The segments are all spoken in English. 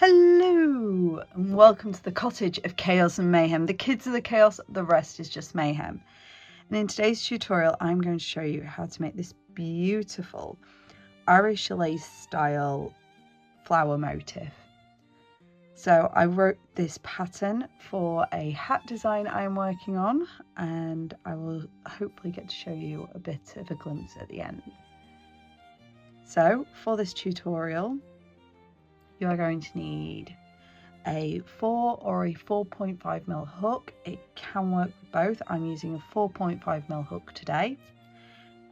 Hello and welcome to the cottage of chaos and mayhem. The kids are the chaos, the rest is just mayhem. And in today's tutorial I'm going to show you how to make this beautiful Irish lace style flower motif. So I wrote this pattern for a hat design I'm working on, and I will hopefully get to show you a bit of a glimpse at the end. So for this tutorial you are going to need a 4 or a 4.5mm hook. It can work with both. I'm using a 4.5mm hook today,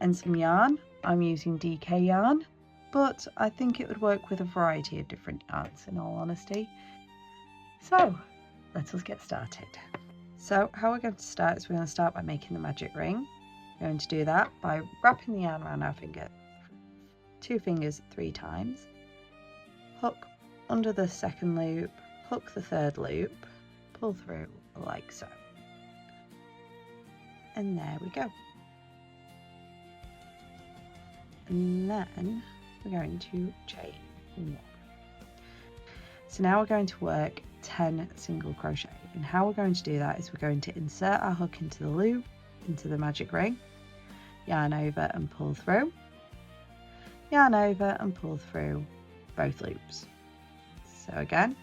and some yarn. I'm using DK yarn, but I think it would work with a variety of different yarns in all honesty. So let us get started. So how we're going to start is we're going to start by making the magic ring. We're going to do that by wrapping the yarn around our finger, 2 fingers 3 times, hook under the second loop, hook the third loop, pull through like so, and there we go. And then we're going to chain 1. So now we're going to work 10 single crochet, and how we're going to do that is we're going to insert our hook into the loop, into the magic ring, yarn over and pull through, yarn over and pull through both loops. So again,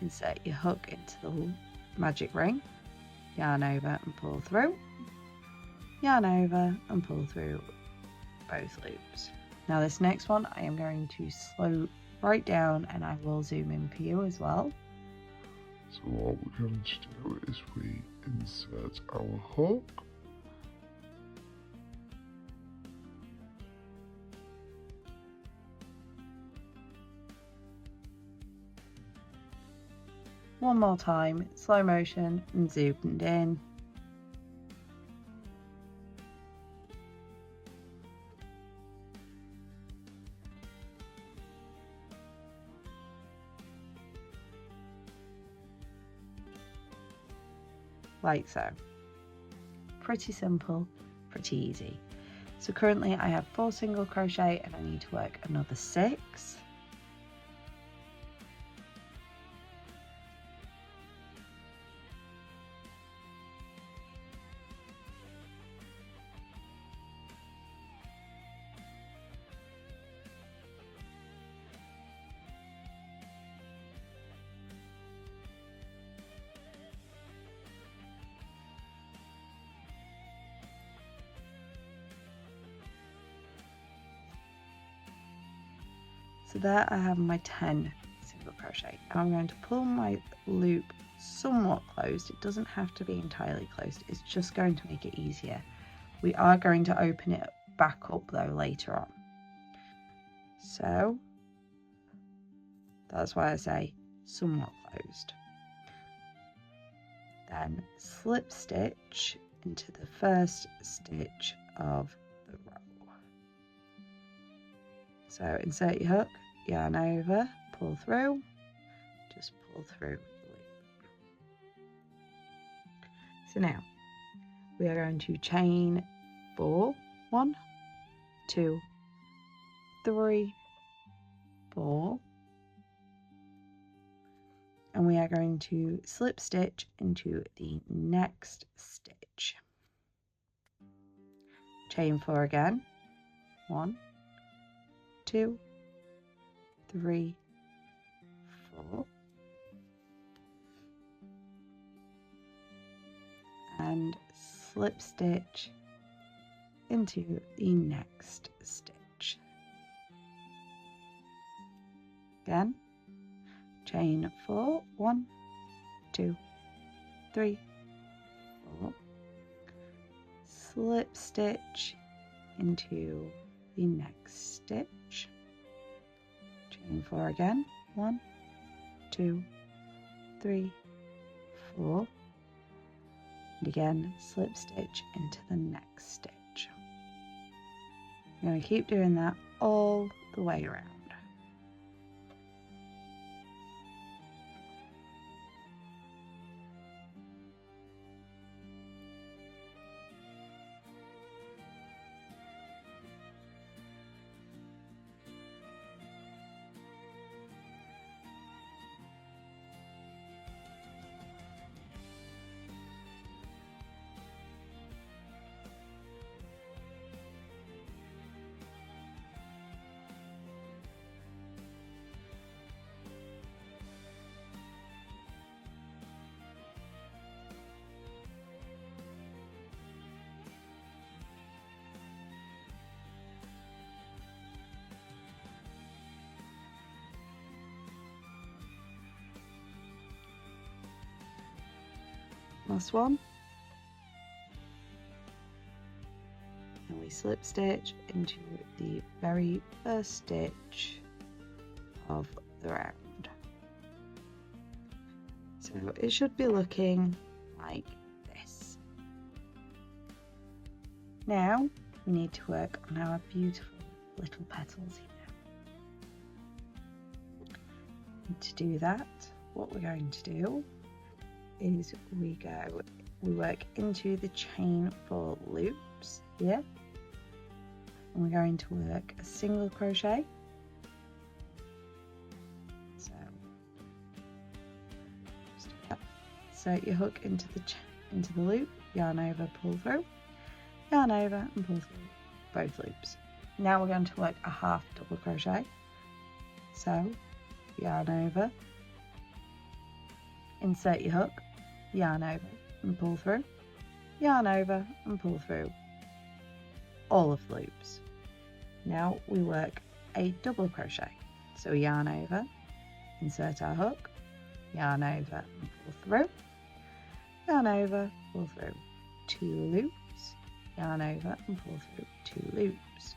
insert your hook into the magic ring, yarn over and pull through, yarn over and pull through both loops. Now this next one I am going to slow right down, and I will zoom in for you as well. So what we're going to do is we insert our hook, one more time, slow motion and zoomed in. Like so. Pretty simple, pretty easy. So currently I have 4 single crochet and I need to work another 6. So there I have my 10 single crochet, and I'm going to pull my loop somewhat closed. It doesn't have to be entirely closed, it's just going to make it easier. We are going to open it back up though later on. So that's why I say somewhat closed. Then slip stitch into the first stitch of the row. So insert your hook, yarn over, pull through, just pull through the loop. So now we are going to chain 4, 1, 2, 3, 4, and we are going to slip stitch into the next stitch. Chain 4 again, 1, 2, 3, 4, and slip stitch into the next stitch. Again, chain 4, 1, 2, 3, 4, slip stitch into the next stitch, chain 4 again, 1, 2, 3, 4, and again slip stitch into the next stitch. I'm going to keep doing that all the way around. last one, and we slip stitch into the very first stitch of the round. So it should be looking like this. Now we need to work on our beautiful little petals here. And to do that, what we're going to do is we work into the chain 4 loops here, and we're going to work a single crochet. So just do that. Insert your hook into the loop, yarn over, pull through, yarn over and pull through both loops. Now we're going to work a half double crochet. So yarn over, insert your hook, yarn over and pull through, yarn over and pull through all of the loops. Now we work a double crochet. So yarn over, insert our hook, yarn over and pull through, yarn over, pull through 2 loops, yarn over and pull through 2 loops.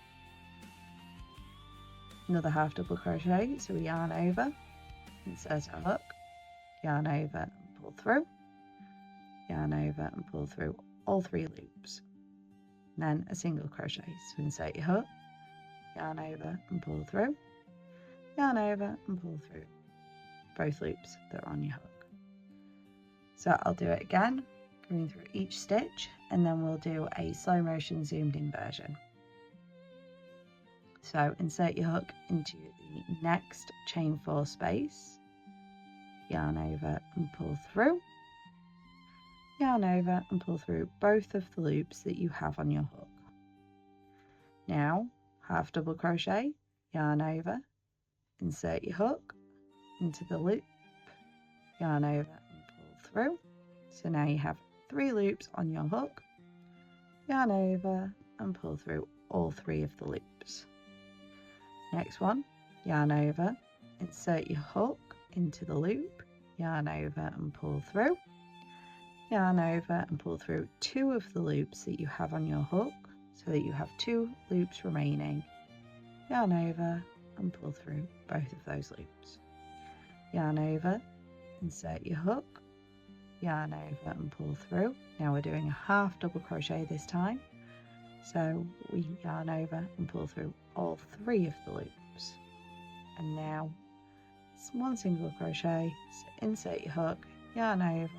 Another half double crochet, so we yarn over, insert our hook, yarn over and pull through, yarn over and pull through all 3 loops. And then a single crochet, so insert your hook, yarn over and pull through, yarn over and pull through both loops that are on your hook. So I'll do it again, going through each stitch, and then we'll do a slow motion zoomed in version. So insert your hook into the next chain 4 space, yarn over and pull through, yarn over and pull through both of the loops that you have on your hook. Now half double crochet, yarn over, insert your hook into the loop, yarn over and pull through. So now you have 3 loops on your hook, yarn over and pull through all 3 of the loops. Next one, yarn over, insert your hook into the loop, yarn over and pull through, yarn over and pull through 2 of the loops that you have on your hook, so that you have 2 loops remaining, yarn over and pull through both of those loops. Yarn over, insert your hook, yarn over and pull through. Now we're doing a half double crochet this time, so we yarn over and pull through all 3 of the loops. And now it's 1 single crochet, so insert your hook, yarn over,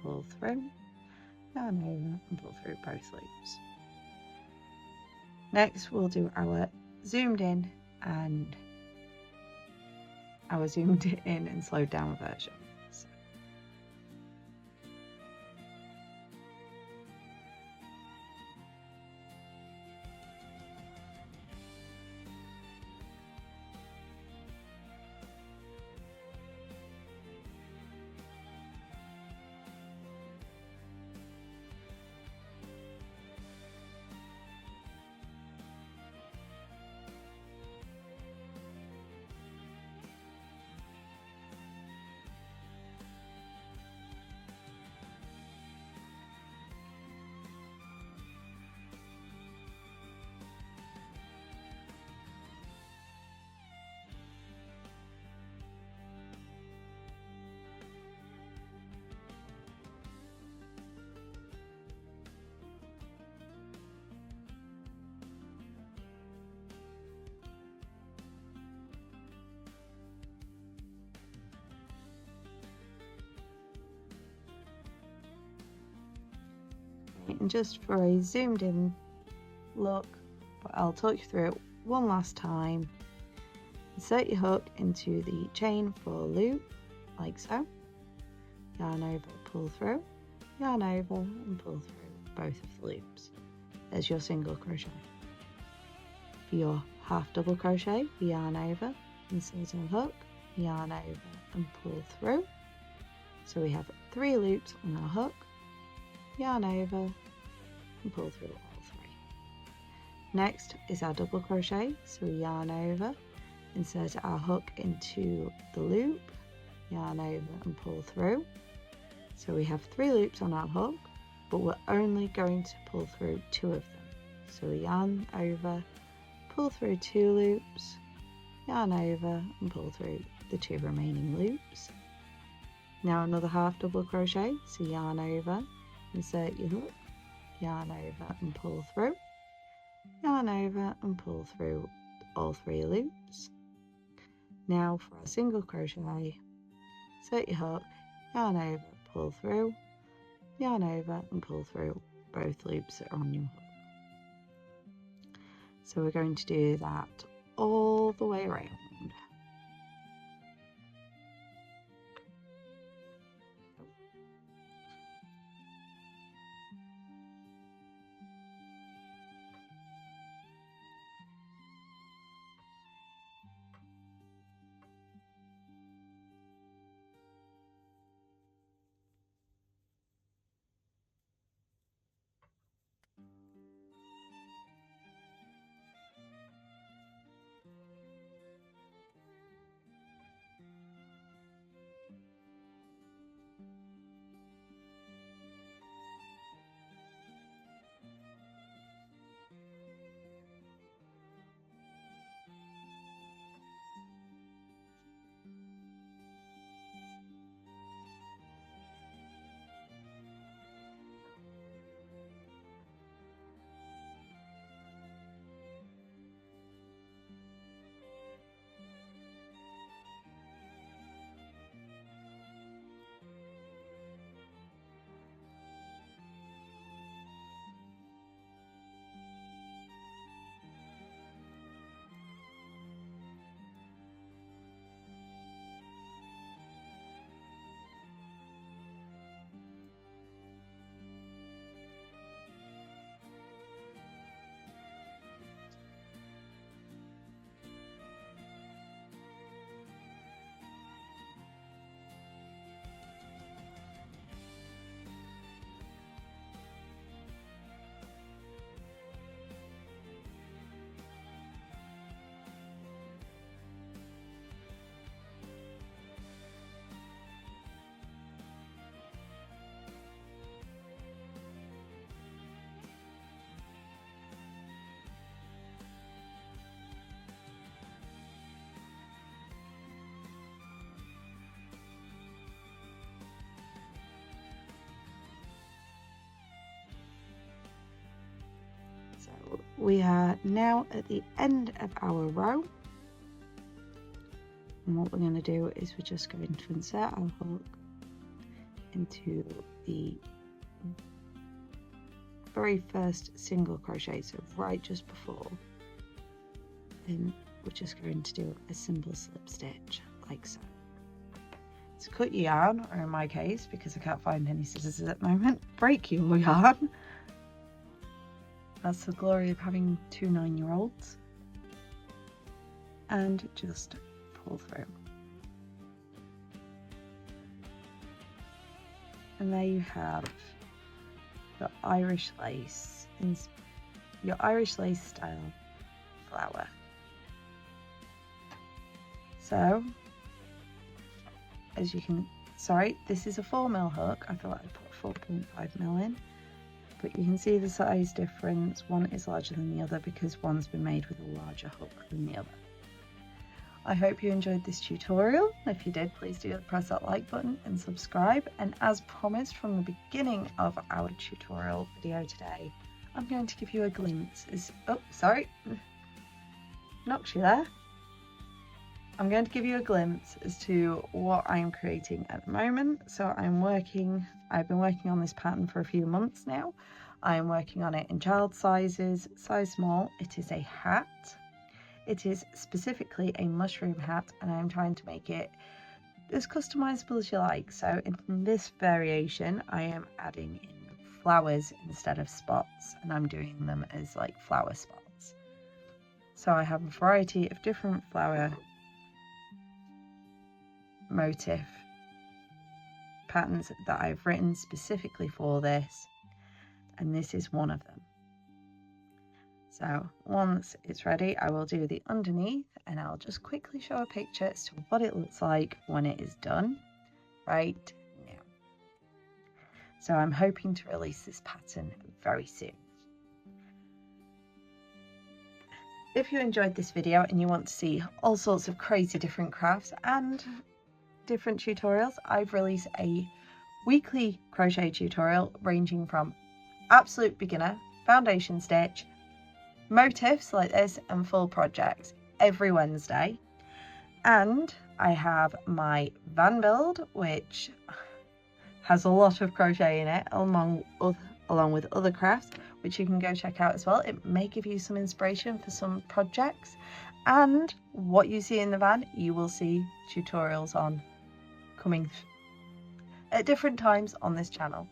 pull through, yarn over and pull through both loops. Next we'll do our zoomed in and slowed down version. And just for a zoomed in look, but I'll talk you through it one last time. Insert your hook into the chain 4 loop, like so. Yarn over, pull through, yarn over and pull through both of the loops. There's your single crochet. For your half double crochet, yarn over, insert our hook, yarn over and pull through. So we have 3 loops on our hook, yarn over and pull through all 3. Next is our double crochet, so we yarn over, insert our hook into the loop, yarn over and pull through, So we have 3 loops on our hook, but we're only going to pull through 2 of them. So we yarn over, pull through 2 loops, yarn over and pull through the 2 remaining loops. Now another half double crochet, so yarn over, insert your hook, yarn over and pull through, yarn over and pull through all 3 loops. Now for our single crochet, insert your hook, yarn over, pull through, yarn over and pull through both loops that are on your hook. So we're going to do that all the way around. So we are now at the end of our row, and what we're going to do is we're just going to insert our hook into the very first single crochet, so right just before, then we're just going to do a simple slip stitch like so. So cut your yarn, or in my case, because I can't find any scissors at the moment, break your yarn. That's the glory of having 2 9-year-olds. And just pull through. And there you have your Irish lace style flower. So, as you can, sorry, this is a 4mm hook. I thought I'd put 4.5mm in. But you can see the size difference. One is larger than the other because one's been made with a larger hook than the other. I hope you enjoyed this tutorial. If you did, please do press that like button and subscribe. And as promised from the beginning of our tutorial video today, I'm going to give you a glimpse knocked you there. I'm going to give you a glimpse as to what I'm creating at the moment. So I've been working on this pattern for a few months now. I'm working on it in child sizes, size small. It is a hat. It is specifically a mushroom hat, and I'm trying to make it as customizable as you like. So in this variation, I am adding in flowers instead of spots, and I'm doing them as like flower spots. So I have a variety of different flower motif patterns that I've written specifically for this, and this is one of them. So once it's ready, I will do the underneath, and I'll just quickly show a picture as to what it looks like when it is done right now. So I'm hoping to release this pattern very soon. If you enjoyed this video and you want to see all sorts of crazy different crafts and different tutorials, I've released a weekly crochet tutorial ranging from absolute beginner, foundation stitch, motifs like this and full projects every Wednesday. And I have my van build, which has a lot of crochet in it along with other crafts, which you can go check out as well. It may give you some inspiration for some projects, and what you see in the van you will see tutorials on coming at different times on this channel.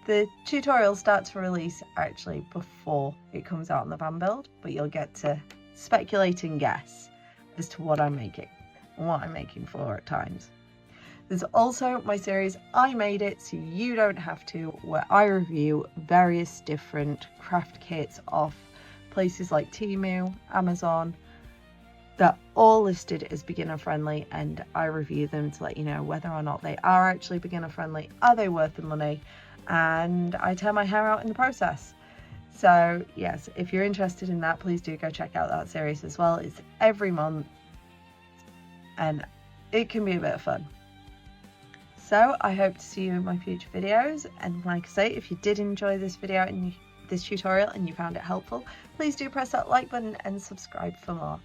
The tutorial starts to release actually before it comes out on the van build, but you'll get to speculate and guess as to what I'm making and what I'm making for at times. There's also my series I Made It So You Don't Have To, where I review various different craft kits off places like Temu, Amazon. They're all listed as beginner friendly, and I review them to let you know whether or not they are actually beginner friendly, are they worth the money, and I tear my hair out in the process. So yes, if you're interested in that, please do go check out that series as well. It's every month and it can be a bit of fun. So I hope to see you in my future videos, and like I say, if you did enjoy this video and this tutorial and you found it helpful, please do press that like button and subscribe for more.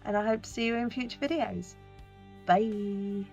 And I hope to see you in future videos. Bye!